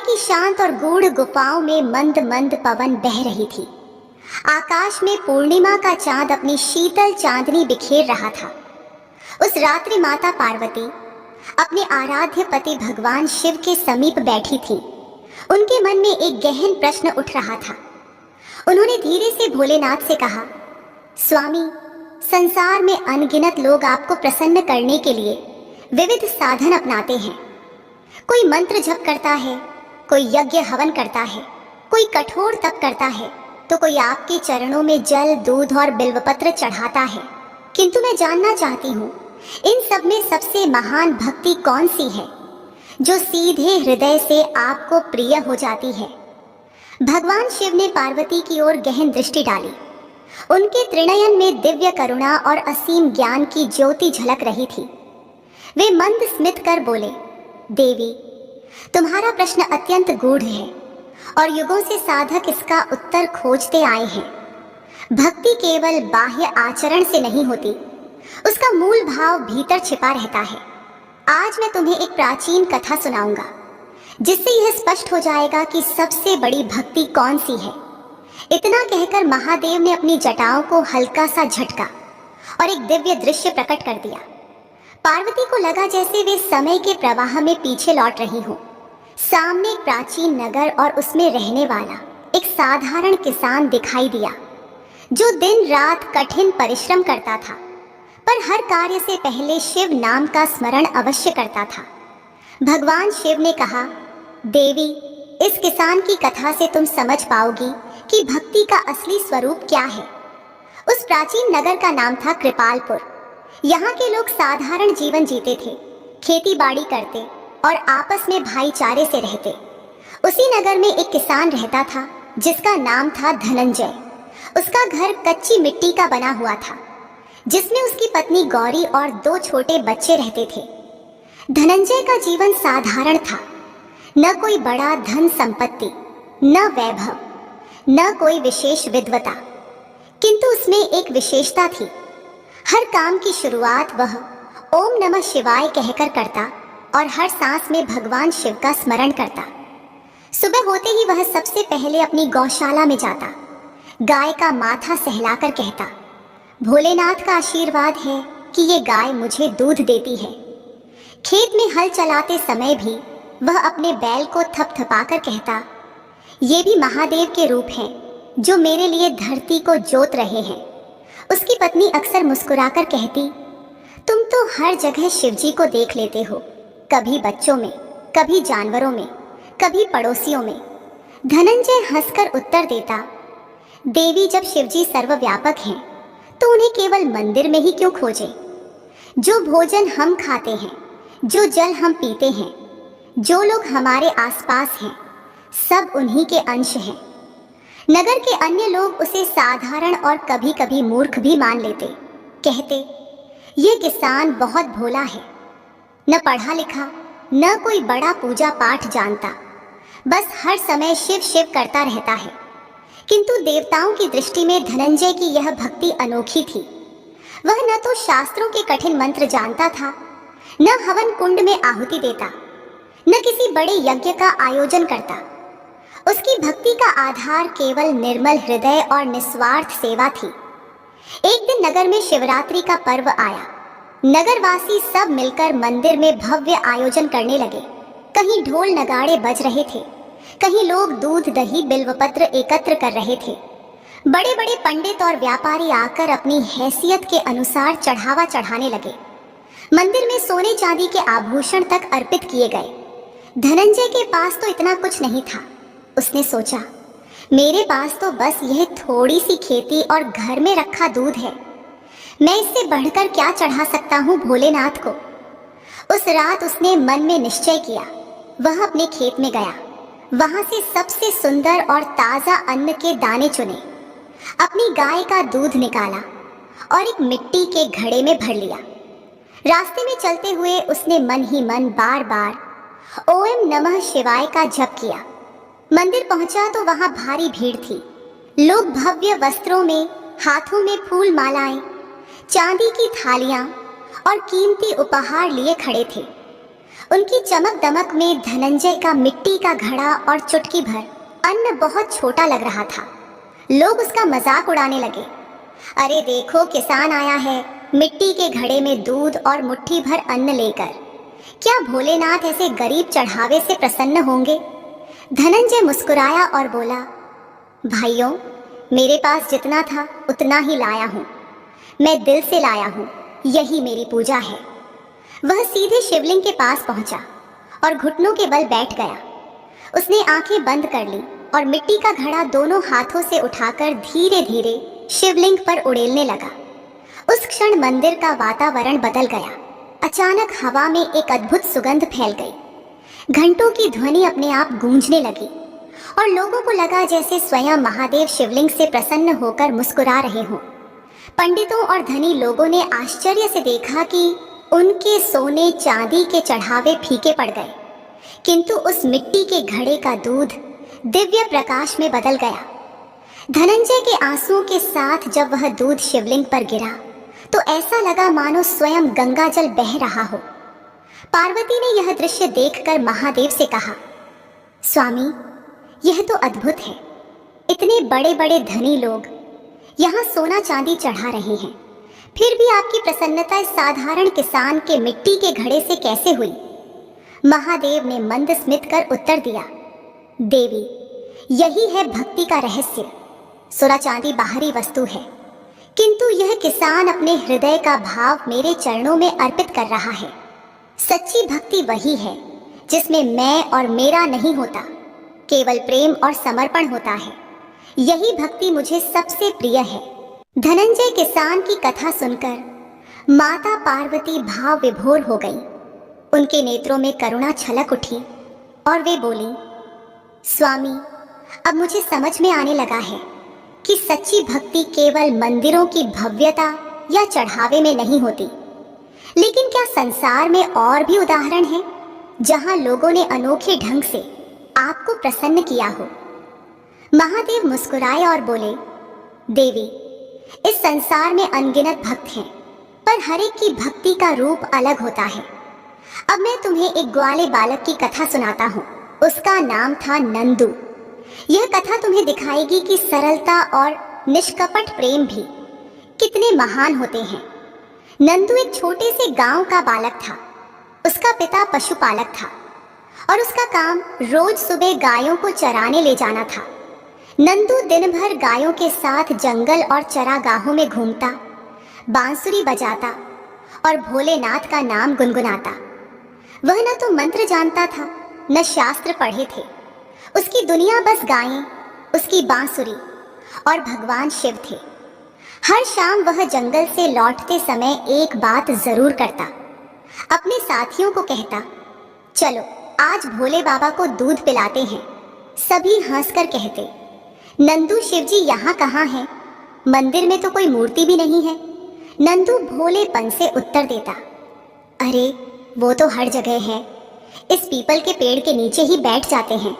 की शांत और गूढ़ गुफाओं में मंद मंद पवन बह रही थी। आकाश में पूर्णिमा का चांद अपनी शीतल चांदनी बिखेर रहा था। उस रात्रि माता पार्वती अपने आराध्य पति भगवान शिव के समीप बैठी थी। उनके मन में एक गहन प्रश्न उठ रहा था। उन्होंने धीरे से भोलेनाथ से कहा, स्वामी, संसार में अनगिनत लोग आपको प्रसन्न करने के लिए विविध साधन अपनाते हैं। कोई मंत्र जप करता है, कोई यज्ञ हवन करता है, कोई कठोर तप करता है, तो कोई आपके चरणों में जल, दूध और बिल्वपत्र चढ़ाता है। किंतु मैं जानना चाहती हूँ, इन सब में सबसे महान भक्ति कौन सी है, जो सीधे हृदय से आपको प्रिय हो जाती है। भगवान शिव ने पार्वती की ओर गहन दृष्टि डाली। उनके त्रिनयन में दिव्य करुणा और असीम ज्ञान की ज्योति झलक रही थी। वे मंद स्मित कर बोले, देवी, तुम्हारा प्रश्न अत्यंत गूढ़ है और युगों से साधक इसका उत्तर खोजते आए हैं। भक्ति केवल बाह्य आचरण से नहीं होती, उसका मूल भाव भीतर छिपा रहता है। आज मैं तुम्हें एक प्राचीन कथा सुनाऊंगा, जिससे यह स्पष्ट हो जाएगा कि सबसे बड़ी भक्ति कौन सी है। इतना कहकर महादेव ने अपनी जटाओं को हल्का सा झटका और एक दिव्य दृश्य प्रकट कर दिया। पार्वती को लगा जैसे वे समय के प्रवाह में पीछे लौट रही हो। सामने एक प्राचीन नगर और उसमें रहने वाला एक साधारण किसान दिखाई दिया, जो दिन रात कठिन परिश्रम करता था, पर हर कार्य से पहले शिव नाम का स्मरण अवश्य करता था। भगवान शिव ने कहा, देवी, इस किसान की कथा से तुम समझ पाओगी कि भक्ति का असली स्वरूप क्या है। उस प्राचीन नगर का नाम था कृपालपुर। यहाँ के लोग साधारण जीवन जीते थे, खेती बाड़ी करते और आपस में भाईचारे से रहते। उसी नगर में एक किसान रहता था, जिसका नाम था धनंजय। उसका घर कच्ची मिट्टी का बना हुआ था, जिसमें उसकी पत्नी गौरी और 2 छोटे बच्चे रहते थे। धनंजय का जीवन साधारण था, न कोई बड़ा धन संपत्ति, न वैभव, न कोई विशेष विद्वता, किंतु उसमें एक विशेषता थी। हर काम की शुरुआत वह ओम नमः शिवाय कहकर करता और हर सांस में भगवान शिव का स्मरण करता। सुबह होते ही वह सबसे पहले अपनी गौशाला में जाता, गाय का माथा सहलाकर कहता, भोलेनाथ का आशीर्वाद है कि ये गाय मुझे दूध देती है। खेत में हल चलाते समय भी वह अपने बैल को थपथपाकर कहता, ये भी महादेव के रूप हैं, जो मेरे लिए धरती को जोत रहे हैं। उसकी पत्नी अक्सर मुस्कुराकर कहती, तुम तो हर जगह शिवजी को देख लेते हो, कभी बच्चों में, कभी जानवरों में, कभी पड़ोसियों में। धनंजय हंसकर उत्तर देता, देवी, जब शिवजी सर्वव्यापक हैं, तो उन्हें केवल मंदिर में ही क्यों खोजें? जो भोजन हम खाते हैं, जो जल हम पीते हैं, जो लोग हमारे आसपास हैं, सब उन्हीं के अंश हैं। नगर के अन्य लोग उसे साधारण और कभी कभी मूर्ख भी मान लेते, कहते, ये किसान बहुत भोला है, न पढ़ा लिखा, न कोई बड़ा पूजा पाठ जानता, बस हर समय शिव शिव करता रहता है। किंतु देवताओं की दृष्टि में धनंजय की यह भक्ति अनोखी थी। वह न तो शास्त्रों के कठिन मंत्र जानता था, न हवन कुंड में आहुति देता, न किसी बड़े यज्ञ का आयोजन करता। उसकी भक्ति का आधार केवल निर्मल हृदय और निस्वार्थ सेवा थी। एक दिन नगर में शिवरात्रि का पर्व आया। नगरवासी सब मिलकर मंदिर में भव्य आयोजन करने लगे। कहीं ढोल नगाड़े बज रहे थे, कहीं लोग दूध दही बिल्वपत्र एकत्र कर रहे थे। बड़े बड़े पंडित और व्यापारी आकर अपनी हैसियत के अनुसार चढ़ावा चढ़ाने लगे। मंदिर में सोने चांदी के आभूषण तक अर्पित किए गए। धनंजय के पास तो इतना कुछ नहीं था। उसने सोचा, मेरे पास तो बस यह थोड़ी सी खेती और घर में रखा दूध है, मैं इससे बढ़कर क्या चढ़ा सकता हूँ भोलेनाथ को। उस रात उसने मन में निश्चय किया। वह अपने खेत में गया, वहां से सबसे सुंदर और ताजा अन्न के दाने चुने, अपनी गाय का दूध निकाला और एक मिट्टी के घड़े में भर लिया। रास्ते में चलते हुए उसने मन ही मन बार बार ओम नमः शिवाय का जप किया। मंदिर पहुंचा तो वहां भारी भीड़ थी। लोग भव्य वस्त्रों में, हाथों में फूल मालाएं, चांदी की थालियां और कीमती उपहार लिए खड़े थे। उनकी चमक दमक में धनंजय का मिट्टी का घड़ा और चुटकी भर अन्न बहुत छोटा लग रहा था। लोग उसका मजाक उड़ाने लगे। अरे देखो, किसान आया है मिट्टी के घड़े में दूध और मुट्ठी भर अन्न लेकर। क्या भोलेनाथ ऐसे गरीब चढ़ावे से प्रसन्न होंगे? धनंजय मुस्कुराया और बोला, भाइयों, मेरे पास जितना था उतना ही लाया हूं। मैं दिल से लाया हूं, यही मेरी पूजा है। वह सीधे शिवलिंग के पास पहुंचा और घुटनों के बल बैठ गया। उसने आंखें बंद कर ली और मिट्टी का घड़ा दोनों हाथों से उठाकर धीरे धीरे शिवलिंग पर उड़ेलने लगा। उस क्षण मंदिर का वातावरण बदल गया। अचानक हवा में एक अद्भुत सुगंध फैल गई। घंटों की ध्वनि अपने आप गूंजने लगी और लोगों को लगा जैसे स्वयं महादेव शिवलिंग से प्रसन्न होकर मुस्कुरा रहे हों। पंडितों और धनी लोगों ने आश्चर्य से देखा कि उनके सोने चांदी के चढ़ावे फीके पड़ गए, किंतु उस मिट्टी के घड़े का दूध दिव्य प्रकाश में बदल गया। धनंजय के आंसुओं के साथ जब वह दूध शिवलिंग पर गिरा तो ऐसा लगा मानो स्वयं गंगा जल बह रहा हो। पार्वती ने यह दृश्य देखकर महादेव से कहा, स्वामी, यह तो अद्भुत है। इतने बड़े बड़े धनी लोग यहाँ सोना चांदी चढ़ा रहे हैं, फिर भी आपकी प्रसन्नता इस साधारण किसान के मिट्टी के घड़े से कैसे हुई? महादेव ने मंद स्मित कर उत्तर दिया, देवी, यही है भक्ति का रहस्य। सोना चांदी बाहरी वस्तु है, किंतु यह किसान अपने हृदय का भाव मेरे चरणों में अर्पित कर रहा है। सच्ची भक्ति वही है जिसमें मैं और मेरा नहीं होता, केवल प्रेम और समर्पण होता है। यही भक्ति मुझे सबसे प्रिय है। धनंजय किसान की कथा सुनकर माता पार्वती भाव विभोर हो गई। उनके नेत्रों में करुणा छलक उठी और वे बोली, स्वामी, अब मुझे समझ में आने लगा है कि सच्ची भक्ति केवल मंदिरों की भव्यता या चढ़ावे में नहीं होती, लेकिन क्या संसार में और भी उदाहरण हैं जहां लोगों ने अनोखे ढंग से आपको प्रसन्न किया हो? महादेव मुस्कुराए और बोले, देवी, इस संसार में अनगिनत भक्त हैं, पर हर एक की भक्ति का रूप अलग होता है। अब मैं तुम्हें एक ग्वाले बालक की कथा सुनाता हूँ। उसका नाम था नंदू। यह कथा तुम्हें दिखाएगी कि सरलता और निष्कपट प्रेम भी कितने महान होते हैं। नंदू एक छोटे से गांव का बालक था। उसका पिता पशुपालक था और उसका काम रोज सुबह गायों को चराने ले जाना था। नंदू दिन भर गायों के साथ जंगल और चरागाहों में घूमता, बांसुरी बजाता और भोलेनाथ का नाम गुनगुनाता। वह न तो मंत्र जानता था, न शास्त्र पढ़े थे। उसकी दुनिया बस गायें, उसकी बांसुरी और भगवान शिव थे। हर शाम वह जंगल से लौटते समय एक बात जरूर करता। अपने साथियों को कहता, चलो आज भोले बाबा को दूध पिलाते हैं। सभी हंसकर कहते, नंदू, शिवजी यहाँ कहाँ हैं? मंदिर में तो कोई मूर्ति भी नहीं है। नंदू भोलेपन से उत्तर देता, अरे वो तो हर जगह है। इस पीपल के पेड़ के नीचे ही बैठ जाते हैं,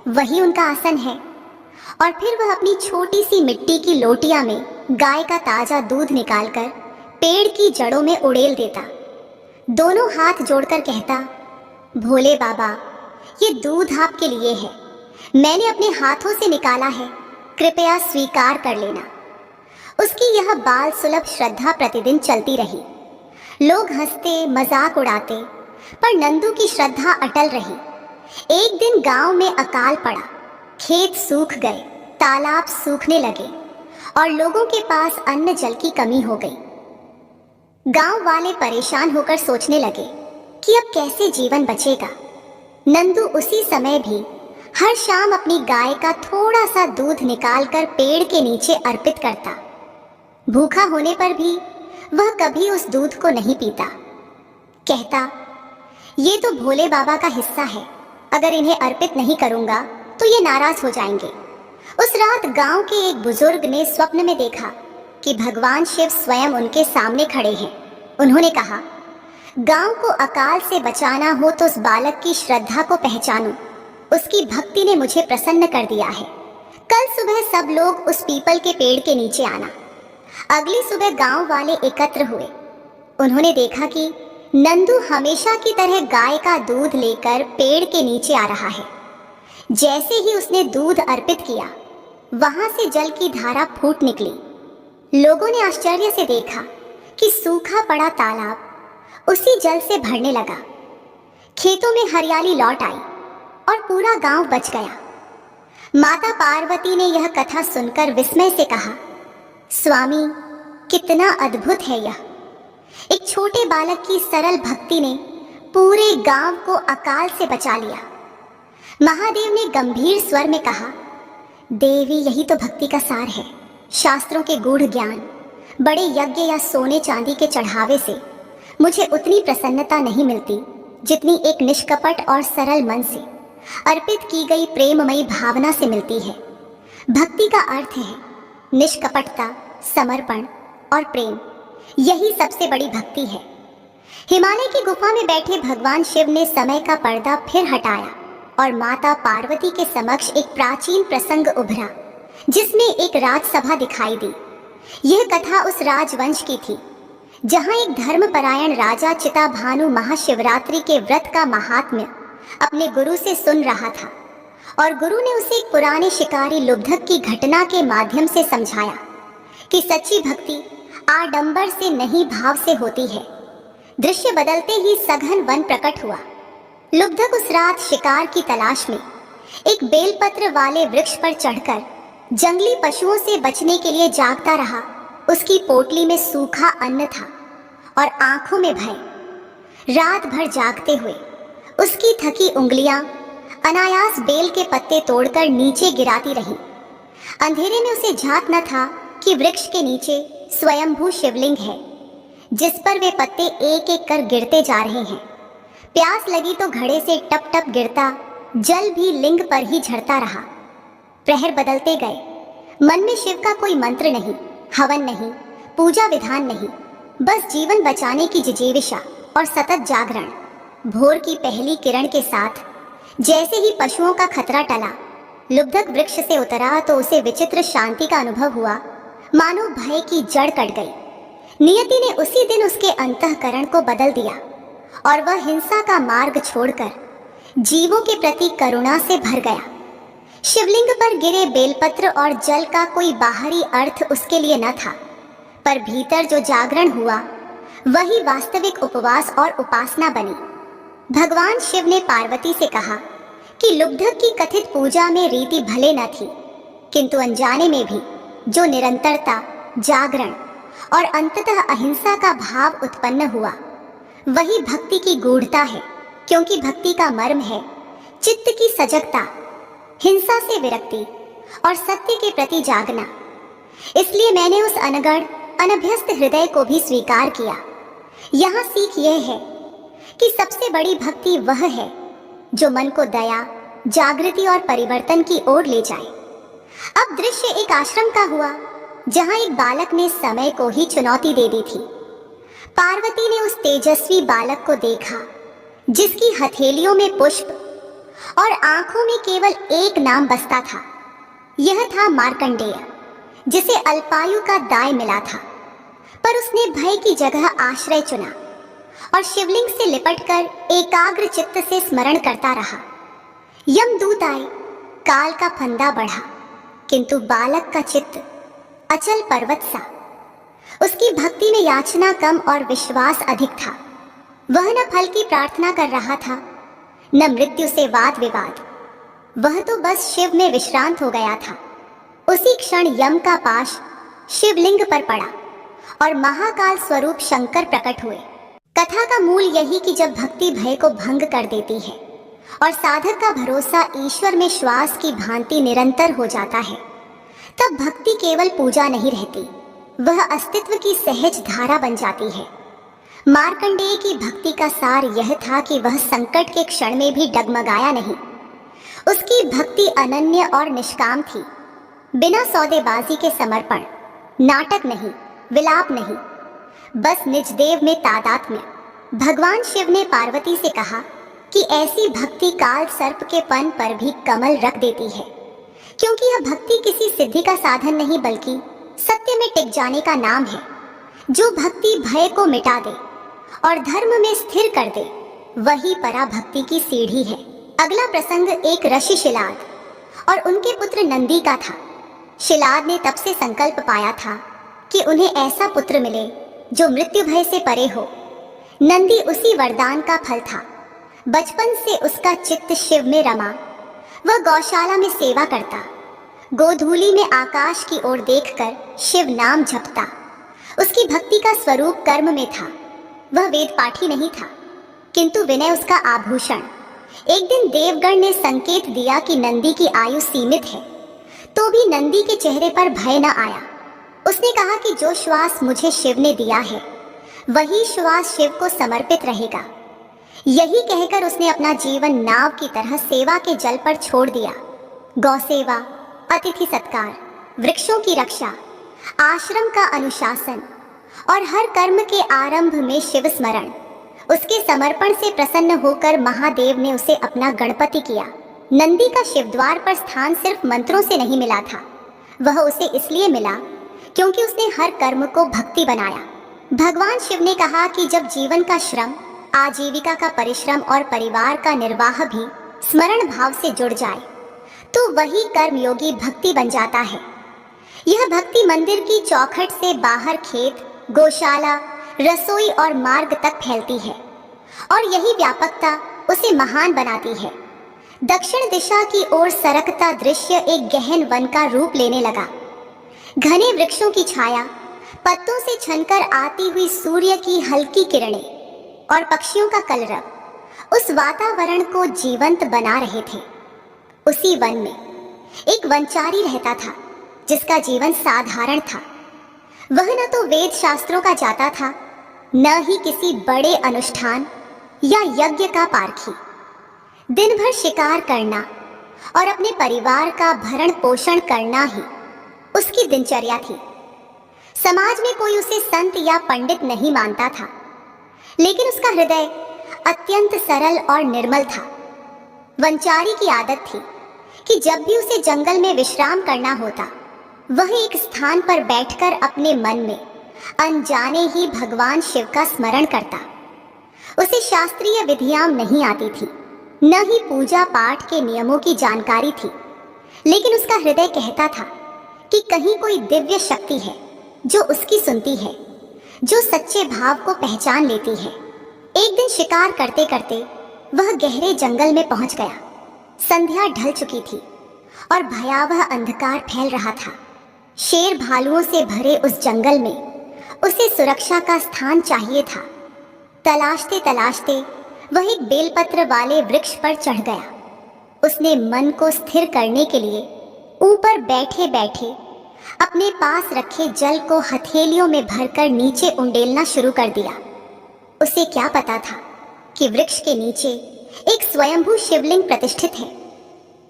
वही उनका आसन है। और फिर वह अपनी छोटी सी मिट्टी की लोटिया में गाय का ताजा दूध निकालकर पेड़ की जड़ों में उड़ेल देता। दोनों हाथ जोड़कर कहता, भोले बाबा, ये दूध आपके लिए है। मैंने अपने हाथों से निकाला है, कृपया स्वीकार कर लेना। उसकी यह बाल सुलभ श्रद्धा प्रतिदिन चलती रही। लोग हंसते, मजाक उड़ाते, पर नंदू की श्रद्धा अटल रही। एक दिन गांव में अकाल पड़ा। खेत सूख गए, तालाब सूखने लगे और लोगों के पास अन्न जल की कमी हो गई। गांव वाले परेशान होकर सोचने लगे कि अब कैसे जीवन बचेगा। नंदू उसी समय भी हर शाम अपनी गाय का थोड़ा सा दूध निकालकर पेड़ के नीचे अर्पित करता। भूखा होने पर भी वह कभी उस दूध को नहीं पीता। कहता, ये तो भोले बाबा का हिस्सा है, अगर इन्हें अर्पित नहीं करूंगा तो ये नाराज हो जाएंगे। उस रात गांव के एक बुजुर्ग ने स्वप्न में देखा कि भगवान शिव स्वयं उनके सामने खड़े हैं। उन्होंने कहा, गांव को अकाल से बचाना हो तो उस बालक की श्रद्धा को पहचानो। उसकी भक्ति ने मुझे प्रसन्न कर दिया है। कल सुबह सब लोग उस पीपल के पेड़ के नीचे आना। अगली सुबह गांव वाले एकत्र हुए। उन्होंने देखा कि नंदू हमेशा की तरह गाय का दूध लेकर पेड़ के नीचे आ रहा है। जैसे ही उसने दूध अर्पित किया, वहां से जल की धारा फूट निकली। लोगों ने आश्चर्य से देखा कि सूखा पड़ा तालाब उसी जल से भरने लगा। खेतों में हरियाली लौट आई और पूरा गांव बच गया। माता पार्वती ने यह कथा सुनकर विस्मय से कहा, स्वामी, कितना अद्भुत है यह। एक छोटे बालक की सरल भक्ति ने पूरे गांव को अकाल से बचा लिया। महादेव ने गंभीर स्वर में कहा, देवी, यही तो भक्ति का सार है। शास्त्रों के गूढ़ ज्ञान, बड़े यज्ञ या सोने चांदी के चढ़ावे से मुझे उतनी प्रसन्नता नहीं मिलती जितनी एक निष्कपट और सरल मन से अर्पित की गई प्रेममयी भावना से मिलती है। भक्ति का अर्थ है निष्कपटता, समर्पण और प्रेम। यही सबसे बड़ी भक्ति है। हिमालय की गुफा में बैठे भगवान शिव ने समय का पर्दा फिर हटाया और माता पार्वती के समक्ष एक प्राचीन प्रसंग उभरा, जिसमें एक राजसभा दिखाई दी। यह कथा उस राजवंश की थी जहां एक धर्मपरायण राजा चिताभानु महाशिवरात्रि के व्रत का महात्म्य अपने गुरु से सुन रहा था और गुरु ने उसे एक पुराने शिकारी लुब्धक की घटना के माध्यम से समझाया कि सच्ची भक्ति आडंबर से नहीं, भाव से होती है। दृश्य बदलते ही सघन वन प्रकट हुआ। लुब्धक उस रात शिकार की तलाश में एक बेलपत्र वाले वृक्ष पर चढ़कर जंगली पशुओं से बचने के लिए जागता रहा। उसकी पोटली में सूखा अन्न था और आंखों में भय। रात भर जागते हुए उसकी थकी उंगलियां अनायास बेल के पत्ते तोड़कर नीचे गिराती रहीं। अंधेरे में उसे झांक न था कि वृक्ष के नीचे स्वयंभू शिवलिंग है, जिस पर वे पत्ते एक एक कर गिरते जा रहे हैं। प्यास लगी तो घड़े से टप टप गिरता जल भी लिंग पर ही झरता रहा। प्रहर बदलते गए। मन में शिव का कोई मंत्र नहीं, हवन नहीं, पूजा विधान नहीं, बस जीवन बचाने की जिजीविषा और सतत जागरण। भोर की पहली किरण के साथ जैसे ही पशुओं का खतरा टला, लुब्धक वृक्ष से उतरा तो उसे विचित्र शांति का अनुभव हुआ, मानो भय की जड़ कट गई। नियति ने उसी दिन उसके अंतःकरण को बदल दिया और वह हिंसा का मार्ग छोड़कर जीवों के प्रति करुणा से भर गया। शिवलिंग पर गिरे बेलपत्र और जल का कोई बाहरी अर्थ उसके लिए न था, पर भीतर जो जागरण हुआ वही वास्तविक उपवास और उपासना बनी। भगवान शिव ने पार्वती से कहा कि लुब्धक की कथित पूजा में रीति भले न थी, किंतु अनजाने में भी जो निरंतरता, जागरण और अंततः अहिंसा का भाव उत्पन्न हुआ, वही भक्ति की गूढ़ता है। क्योंकि भक्ति का मर्म है चित्त की सजगता, हिंसा से विरक्ति और सत्य के प्रति जागना। इसलिए मैंने उस अनगढ़ अनभ्यस्त हृदय को भी स्वीकार किया। यहाँ सीख यह है कि सबसे बड़ी भक्ति वह है जो मन को दया, जागृति और परिवर्तन की ओर ले जाए। अब दृश्य एक आश्रम का हुआ जहां एक बालक ने समय को ही चुनौती दे दी थी। पार्वती ने उस तेजस्वी बालक को देखा जिसकी हथेलियों में पुष्प और आंखों में केवल एक नाम बसता था। यह था मार्कंडेय, जिसे अल्पायु का दाय मिला था, पर उसने भय की जगह आश्रय चुना और शिवलिंग से लिपटकर एकाग्र चित्त से स्मरण करता रहा। यमदूत आए, काल का फंदा बढ़ा, किंतु बालक का चित्त अचल पर्वत सा। उसकी भक्ति में याचना कम और विश्वास अधिक था। वह न फल की प्रार्थना कर रहा था, न मृत्यु से वाद विवाद। वह तो बस शिव में विश्रांत हो गया था। उसी क्षण यम का पाश शिवलिंग पर पड़ा और महाकाल स्वरूप शंकर प्रकट हुए। कथा का मूल यही कि जब भक्ति भय को भंग कर देती है और साधक का भरोसा ईश्वर में श्वास की भांति निरंतर हो जाता है, तब भक्ति केवल पूजा नहीं रहती, वह अस्तित्व की सहज धारा बन जाती है। मार्कंडेय की भक्ति का सार यह था कि वह संकट के क्षण में भी डगमगाया नहीं। उसकी भक्ति अनन्य और निष्काम थी, बिना सौदेबाजी के समर्पण, नाटक नहीं, विलाप नहीं, बस निजदेव में तादात्म्य। भगवान शिव ने पार्वती से कहा कि ऐसी भक्ति काल सर्प के पन पर भी कमल रख देती है, क्योंकि यह भक्ति किसी सिद्धि का साधन नहीं बल्कि सत्य में टिक जाने का नाम है। जो भक्ति भय को मिटा दे और धर्म में स्थिर कर दे, वही पराभक्ति की सीढ़ी है। अगला प्रसंग एक ऋषि शिलाद और उनके पुत्र नंदी का था। शिलाद ने तब से संकल्प पाया था कि उन्हें ऐसा पुत्र मिले जो मृत्यु भय से परे हो। नंदी उसी वरदान का फल था। बचपन से उसका चित्त शिव में रमा। वह गौशाला में सेवा करता, गोधूली में आकाश की ओर देखकर शिव नाम जपता। उसकी भक्ति का स्वरूप कर्म में था। वह वेद पाठी नहीं था, किंतु विनय उसका आभूषण। एक दिन देवगण ने संकेत दिया कि नंदी की आयु सीमित है, तो भी नंदी के चेहरे पर भय न आया। उसने कहा कि जो श्वास मुझे शिव ने दिया है, वही श्वास शिव को समर्पित रहेगा। यही कहकर उसने अपना जीवन नाव की तरह सेवा के जल पर छोड़ दिया। गौ सेवा, अतिथि सत्कार, वृक्षों की रक्षा, आश्रम का अनुशासन और हर कर्म के आरंभ में शिव स्मरण। उसके समर्पण से प्रसन्न होकर महादेव ने उसे अपना गणपति किया। नंदी का शिवद्वार पर स्थान सिर्फ मंत्रों से नहीं मिला था, वह उसे इसलिए मिला क्योंकि उसने हर कर्म को भक्ति बनाया। भगवान शिव ने कहा कि जब जीवन का श्रम, आजीविका का परिश्रम और परिवार का निर्वाह भी स्मरण भाव से जुड़ जाए, तो वही कर्मयोगी भक्ति बन जाता है। यह भक्ति मंदिर की चौखट से बाहर खेत, गौशाला, रसोई और मार्ग तक फैलती है और यही व्यापकता उसे महान बनाती है। दक्षिण दिशा की ओर सरकता दृश्य एक गहन वन का रूप लेने लगा। घने वृक्षों की छाया, पत्तों से छनकर आती हुई सूर्य की हल्की किरणें और पक्षियों का कलरव उस वातावरण को जीवंत बना रहे थे। उसी वन में एक वनचारी रहता था जिसका जीवन साधारण था। वह न तो वेद शास्त्रों का जाता था, न ही किसी बड़े अनुष्ठान या यज्ञ का पारखी। दिन भर शिकार करना और अपने परिवार का भरण पोषण करना ही उसकी दिनचर्या थी। समाज में कोई उसे संत या पंडित नहीं मानता था, लेकिन उसका हृदय अत्यंत सरल और निर्मल था। वनचारी की आदत थी कि जब भी उसे जंगल में विश्राम करना होता, वह एक स्थान पर बैठकर अपने मन में अनजाने ही भगवान शिव का स्मरण करता। उसे शास्त्रीय विधियां नहीं आती थी, न ही पूजा पाठ के नियमों की जानकारी थी, लेकिन उसका हृदय कहता था कि कहीं कोई दिव्य शक्ति है जो उसकी सुनती है, जो सच्चे भाव को पहचान लेती है। एक दिन शिकार करते करते वह गहरे जंगल में पहुंच गया। संध्या ढल चुकी थी और भयावह अंधकार फैल रहा था। शेर भालुओं से भरे उस जंगल में उसे सुरक्षा का स्थान चाहिए था। तलाशते तलाशते वह एक बेलपत्र वाले वृक्ष पर चढ़ गया। उसने मन को स्थिर करने के लिए ऊपर बैठे बैठे अपने पास रखे जल को हथेलियों में भरकर नीचे उंडेलना शुरू कर दिया। उसे क्या पता था कि वृक्ष के नीचे एक स्वयंभू शिवलिंग प्रतिष्ठित है।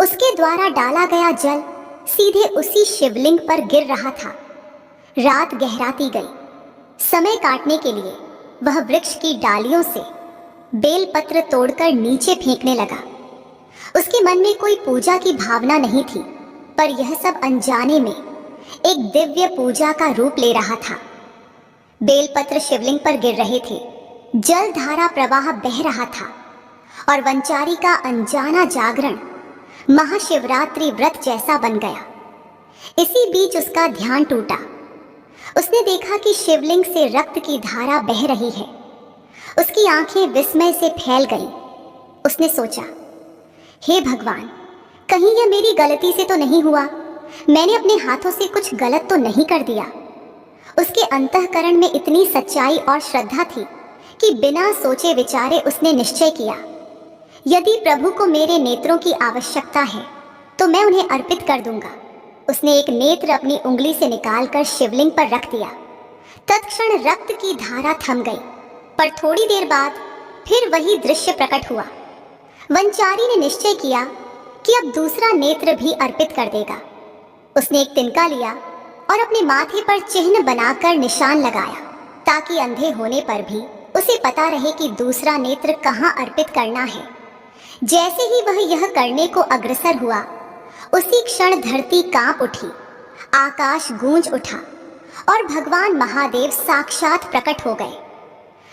उसके द्वारा डाला गया जल सीधे उसी शिवलिंग पर गिर रहा था। रात गहराती गई। समय काटने के लिए वह वृक्ष की डालियों से बेलपत्र तोड़कर नीचे फेंकने लगा। उसके मन में कोई पूजा की भावना नहीं थी, पर यह सब अनजाने में एक दिव्य पूजा का रूप ले रहा था। बेलपत्र शिवलिंग पर गिर रहे थे, जल धारा प्रवाह बह रहा था और वनचारी का अनजाना जागरण महाशिवरात्रि व्रत जैसा बन गया। इसी बीच उसका ध्यान टूटा। उसने देखा कि शिवलिंग से रक्त की धारा बह रही है। उसकी आंखें विस्मय से फैल गईं। उसने सोचा, हे भगवान, कहीं यह मेरी गलती से तो नहीं हुआ? मैंने अपने हाथों से कुछ गलत तो नहीं कर दिया? उसके अंतःकरण में इतनी सच्चाई और श्रद्धा थी कि बिना सोचे विचारे उसने निश्चय किया, यदि प्रभु को मेरे नेत्रों की आवश्यकता है तो मैं उन्हें अर्पित कर दूंगा। उसने एक नेत्र अपनी उंगली से निकालकर शिवलिंग पर रख दिया। तत्क्षण रक्त की धारा थम गई, पर थोड़ी देर बाद फिर वही दृश्य प्रकट हुआ। वनचारी ने निश्चय किया कि अब दूसरा नेत्र भी अर्पित कर देगा। उसने एक तिनका लिया और अपने माथे पर चिन्ह बनाकर निशान लगाया, ताकि अंधे होने पर भी उसे पता रहे कि दूसरा नेत्र कहाँ अर्पित करना है। जैसे ही वह यह करने को अग्रसर हुआ, उसी क्षण धरती कांप उठी, आकाश गूंज उठा और भगवान महादेव साक्षात प्रकट हो गए।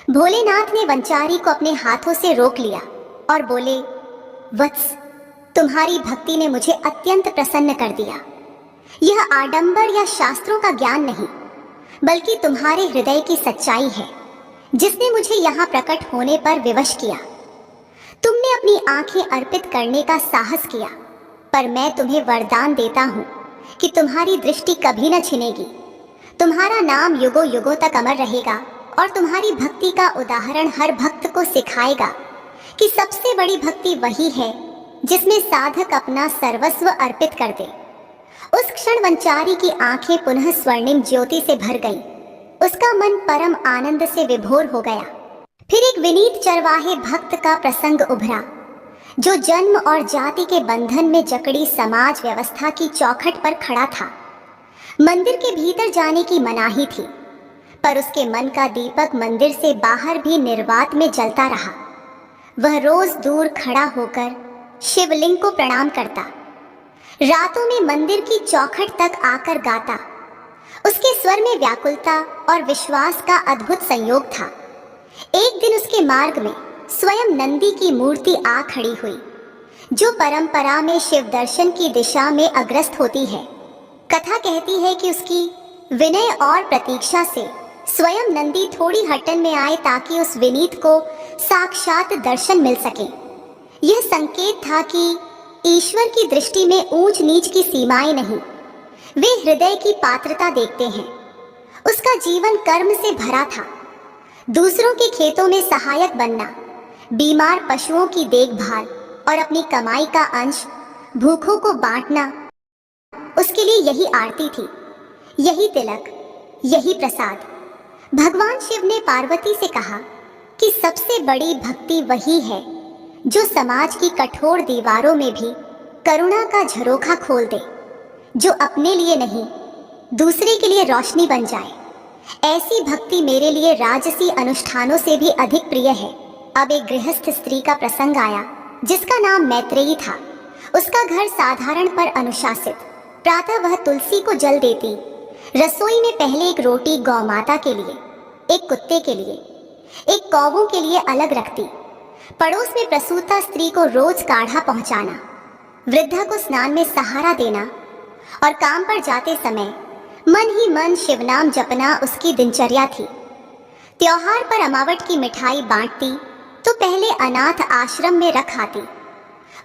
भोलेनाथ ने वंचारी को अपने हाथों से रोक लिया और बोले, वत्स, तुम्हारी भक्ति ने मुझे अत्यंत प्रसन्न कर दिया। यह आडंबर या शास्त्रों का ज्ञान नहीं, बल्कि तुम्हारे हृदय की सच्चाई है जिसने मुझे यहाँ प्रकट होने पर विवश किया। तुमने अपनी आंखें अर्पित करने का साहस किया, पर मैं तुम्हें वरदान देता हूँ कि तुम्हारी दृष्टि कभी न छिनेगी। तुम्हारा नाम युगों युगों तक अमर रहेगा और तुम्हारी भक्ति का उदाहरण हर भक्त को सिखाएगा कि सबसे बड़ी भक्ति वही है जिसमें साधक अपना सर्वस्व अर्पित कर दे। उस क्षण वंचारी की आंखें पुनः स्वर्णिम ज्योति से भर गईं। उसका मन परम आनंद से विभोर हो गया। फिर एक विनीत चरवाहे भक्त का प्रसंग उभरा, जो जन्म और जाति के बंधन में जकड़ी समाज व्यवस्था की चौखट पर खड़ा था। मंदिर के भीतर जाने की मनाही थी, पर उसके मन का दीपक मंदिर से बाहर भी निर्वात में जलता रहा। वह रोज दूर खड़ा होकर शिवलिंग को प्रणाम करता, रातों में मंदिर की चौखट तक आकर गाता। उसके स्वर में व्याकुलता और विश्वास का अद्भुत संयोग था। एक दिन उसके मार्ग में स्वयं नंदी की मूर्ति आ खड़ी हुई, जो परंपरा में शिव दर्शन की दिशा में अग्रस्त होती है। कथा कहती है कि उसकी विनय और प्रतीक्षा से स्वयं नंदी थोड़ी हटन में आए ताकि उस विनीत को साक्षात दर्शन मिल सके। यह संकेत था कि ईश्वर की दृष्टि में ऊंच नीच की सीमाएं नहीं, वे हृदय की पात्रता देखते हैं। उसका जीवन कर्म से भरा था। दूसरों के खेतों में सहायक बनना, बीमार पशुओं की देखभाल और अपनी कमाई का अंश भूखों को बांटना, उसके लिए यही आरती थी, यही तिलक, यही प्रसाद। भगवान शिव ने पार्वती से कहा कि सबसे बड़ी भक्ति वही है जो समाज की कठोर दीवारों में भी करुणा का झरोखा खोल दे, जो अपने लिए नहीं दूसरे के लिए रोशनी बन जाए। ऐसी भक्ति मेरे लिए राजसी अनुष्ठानों से भी अधिक प्रिय है। अब एक गृहस्थ स्त्री का प्रसंग आया जिसका नाम मैत्रेयी था। उसका घर साधारण पर अनुशासित। प्रातः वह तुलसी को जल देती, रसोई में पहले एक रोटी गौ माता के लिए, एक कुत्ते के लिए, एक कौवों के लिए अलग रखती। पड़ोस में प्रसूता स्त्री को रोज काढ़ा पहुंचाना, वृद्धा को स्नान में सहारा देना और काम पर जाते समय मन ही मन शिवनाम जपना उसकी दिनचर्या थी। त्योहार पर अमावट की मिठाई बांटती तो पहले अनाथ आश्रम में रख आती।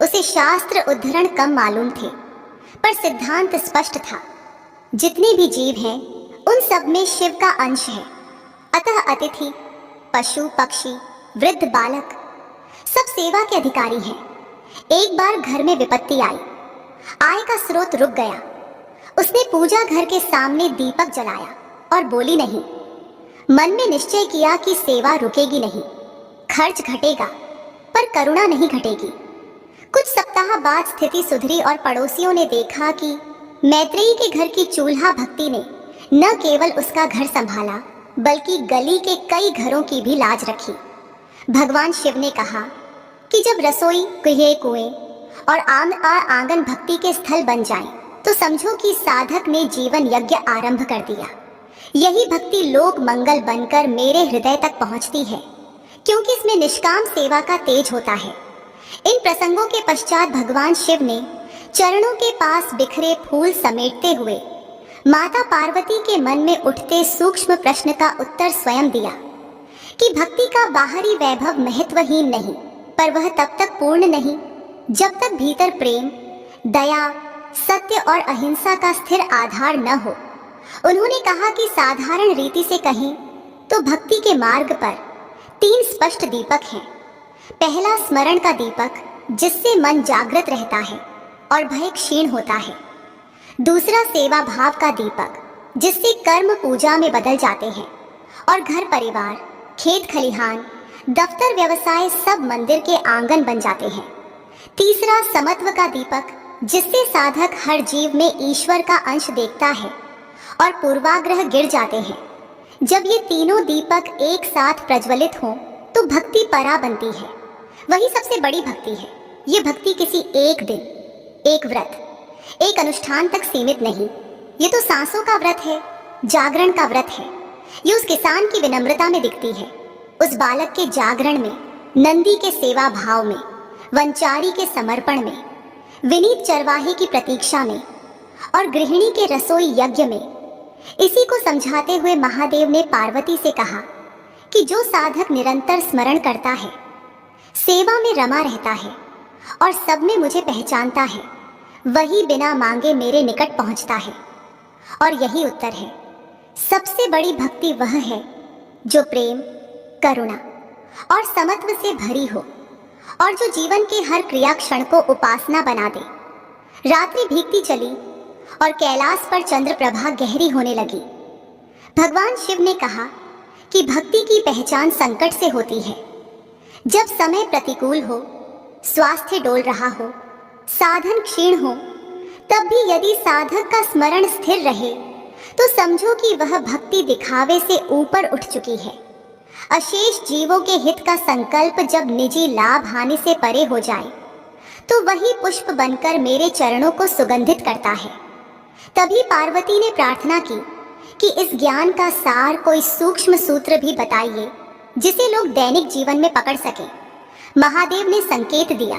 उसे शास्त्र उद्धरण कम मालूम थे, पर सिद्धांत स्पष्ट था, जितने भी जीव हैं उन सब में शिव का अंश है। अतः अतिथि, पशु पक्षी, वृद्ध बालक सब सेवा के अधिकारी हैं। एक बार घर में विपत्ति आई, आय का स्रोत रुक गया। उसने पूजा घर के सामने दीपक जलाया और बोली नहीं। मन में निश्चय किया कि सेवा रुकेगी नहीं, खर्च घटेगा पर करुणा नहीं घटेगी। कुछ सप्ताह बाद स्थिति सुधरी और पड़ोसियों ने देखा कि मैत्रेयी के घर की चूल्हा भक्ति ने न केवल उसका घर संभाला, बल्कि गली के कई घरों की भी लाज रखी। भगवान शिव ने कहा कि जब रसोई, गृह, कुएं और आंगन भक्ति के स्थल बन जाएं, तो समझो कि साधक ने जीवन यज्ञ आरंभ कर दिया। यही भक्ति लोक मंगल बनकर मेरे हृदय तक पहुंचती है, क्योंकि इसमें निष्काम सेवा का तेज होता है। इन प्रसंगों के पश्चात भगवान शिव ने चरणों के पास बिखरे फूल समेटते हुए माता पार्वती के मन में उठते सूक्ष्म प्रश्न का उत्तर स्वयं दिया कि भक्ति का बाहरी वैभव महत्वहीन नहीं, पर वह तब तक पूर्ण नहीं जब तक भीतर प्रेम, दया, सत्य और अहिंसा का स्थिर आधार न हो। उन्होंने कहा कि साधारण रीति से कहें तो भक्ति के मार्ग पर 3 स्पष्ट दीपक हैं। पहला स्मरण का दीपक, जिससे मन जागृत रहता है और भय क्षीण होता है। दूसरा सेवा भाव का दीपक, जिससे कर्म पूजा में बदल जाते हैं और घर परिवार, खेत खलिहान, दफ्तर, व्यवसाय सब मंदिर के आंगन बन जाते हैं। तीसरा समत्व का दीपक, जिससे साधक हर जीव में ईश्वर का अंश देखता है और पूर्वाग्रह गिर जाते हैं। जब ये तीनों दीपक एक साथ प्रज्वलित हों तो भक्ति परा बनती है। वही सबसे बड़ी भक्ति है। ये भक्ति किसी एक दिन, एक व्रत, एक अनुष्ठान तक सीमित नहीं। ये तो सांसों का व्रत है, जागरण का व्रत है। ये उस किसान की विनम्रता में दिखती है, उस बालक के जागरण में, नंदी के सेवा भाव में, वंचारी के समर्पण में, विनीत चरवाहे की प्रतीक्षा में और गृहिणी के रसोई यज्ञ में। इसी को समझाते हुए महादेव ने पार्वती से कहा कि जो साधक निरंतर स्मरण करता है, सेवा में रमा रहता है और सब में मुझे पहचानता है, वही बिना मांगे मेरे निकट पहुंचता है। और यही उत्तर है। सबसे बड़ी भक्ति वह है जो प्रेम, करुणा और समत्व से भरी हो और जो जीवन के हर क्रिया क्षण को उपासना बना दे। रात्रि भीगती चली और कैलाश पर चंद्र प्रभा गहरी होने लगी। भगवान शिव ने कहा कि भक्ति की पहचान संकट से होती है। जब समय प्रतिकूल हो, स्वास्थ्य डोल रहा हो, साधन क्षीण हो, तब भी यदि साधक का स्मरण स्थिर रहे तो समझो कि वह भक्ति दिखावे से ऊपर उठ चुकी है। अशेष जीवों के हित का संकल्प जब निजी लाभ हानि से परे हो जाए तो वही पुष्प बनकर मेरे चरणों को सुगंधित करता है। तभी पार्वती ने प्रार्थना की कि इस ज्ञान का सार कोई सूक्ष्म सूत्र भी बताइए जिसे लोग दैनिक जीवन में पकड़ सकें। महादेव ने संकेत दिया,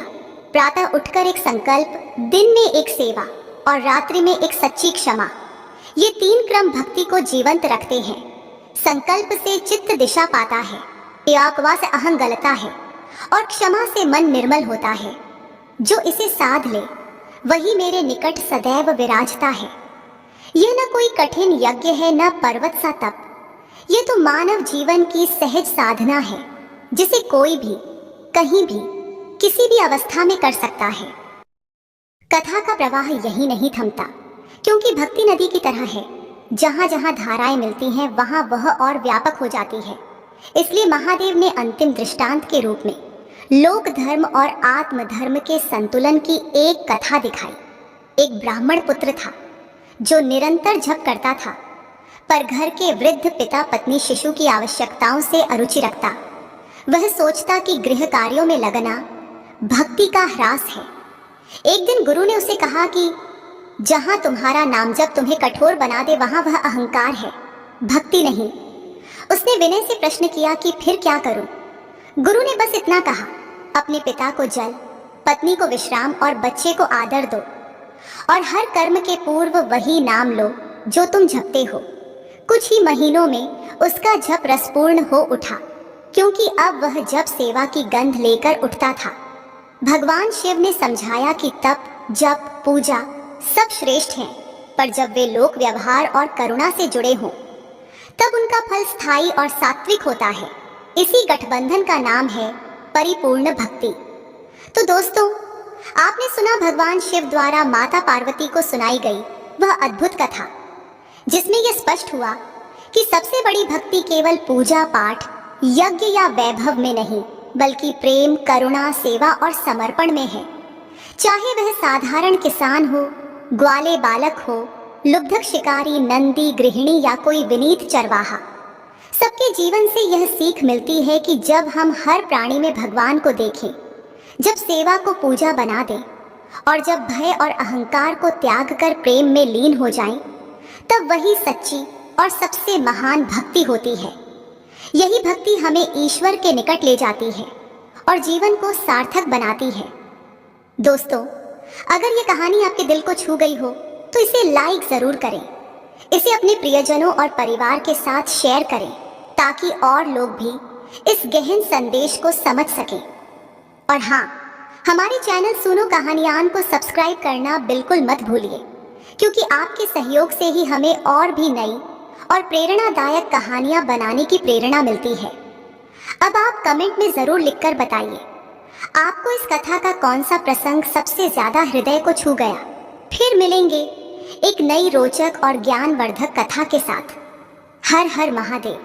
प्रातः उठकर एक संकल्प, दिन में एक सेवा और रात्रि में एक सच्ची क्षमा। ये 3 क्रम भक्ति को जीवंत रखते हैं। संकल्प से चित्त दिशा पाता है, त्यागवा से अहं गलता है और क्षमा से मन निर्मल होता है। जो इसे साध ले वही मेरे निकट सदैव विराजता है। यह न कोई कठिन यज्ञ है, न पर्वत सा तप। यह तो मानव जीवन की सहज साधना है जिसे कोई भी, कहीं भी, किसी भी अवस्था में कर सकता है। कथा का प्रवाह यही नहीं थमता, क्योंकि भक्ति नदी की तरह है। जहां जहां धाराएं मिलती हैं वहां वह और व्यापक हो जाती है। इसलिए महादेव ने अंतिम दृष्टांत के रूप में लोक धर्म और आत्म धर्म के संतुलन की एक कथा दिखाई। एक ब्राह्मण पुत्र था जो निरंतर जप करता था, पर घर के वृद्ध पिता पत्नी शिशु की आवश्यकताओं से अरुचि रखता। वह सोचता कि गृह कार्यों में लगना भक्ति का ह्रास है। एक दिन गुरु ने उसे कहा कि जहां तुम्हारा नाम जप तुम्हें कठोर बना दे वहां वह अहंकार है, भक्ति नहीं। उसने विनय से प्रश्न किया कि फिर क्या करूं? गुरु ने बस इतना कहा, अपने पिता को जल, पत्नी को विश्राम और बच्चे को आदर दो और हर कर्म के पूर्व वही नाम लो जो तुम जपते हो। कुछ ही महीनों में उसका जप रसपूर्ण हो उठा, क्योंकि अब वह जप सेवा की गंध लेकर उठता था। भगवान शिव ने समझाया कि तप, जप, पूजा सब श्रेष्ठ हैं, पर जब वे लोक व्यवहार और करुणा से जुड़े हों तब उनका फल स्थायी और सात्विक होता है। इसी गठबंधन का नाम है परिपूर्ण भक्ति। तो दोस्तों, आपने सुना भगवान शिव द्वारा माता पार्वती को सुनाई गई वह अद्भुत कथा, जिसमें यह स्पष्ट हुआ कि सबसे बड़ी भक्ति केवल पूजा पाठ, यज्ञ या वैभव में नहीं, बल्कि प्रेम, करुणा, सेवा और समर्पण में है। चाहे वह साधारण किसान हो, ग्वाले बालक हो, लुब्धक शिकारी, नंदी, गृहिणी या कोई विनीत चरवाहा, सबके जीवन से यह सीख मिलती है कि जब हम हर प्राणी में भगवान को देखें, जब सेवा को पूजा बना दें और जब भय और अहंकार को त्याग कर प्रेम में लीन हो जाएं, तब वही सच्ची और सबसे महान भक्ति होती है। यही भक्ति हमें ईश्वर के निकट ले जाती है और जीवन को सार्थक बनाती है। दोस्तों, अगर ये कहानी आपके दिल को छू गई हो तो इसे लाइक जरूर करें। इसे अपने प्रियजनों और परिवार के साथ शेयर करें ताकि और लोग भी इस गहन संदेश को समझ सकें। और हाँ, हमारे चैनल सुनो कहानियान को सब्सक्राइब करना बिल्कुल मत भूलिए, क्योंकि आपके सहयोग से ही हमें और भी नई और प्रेरणादायक कहानियां बनाने की प्रेरणा मिलती है। अब आप कमेंट में जरूर लिखकर बताइए आपको इस कथा का कौन सा प्रसंग सबसे ज्यादा हृदय को छू गया। फिर मिलेंगे एक नई रोचक और ज्ञानवर्धक कथा के साथ। हर हर महादेव।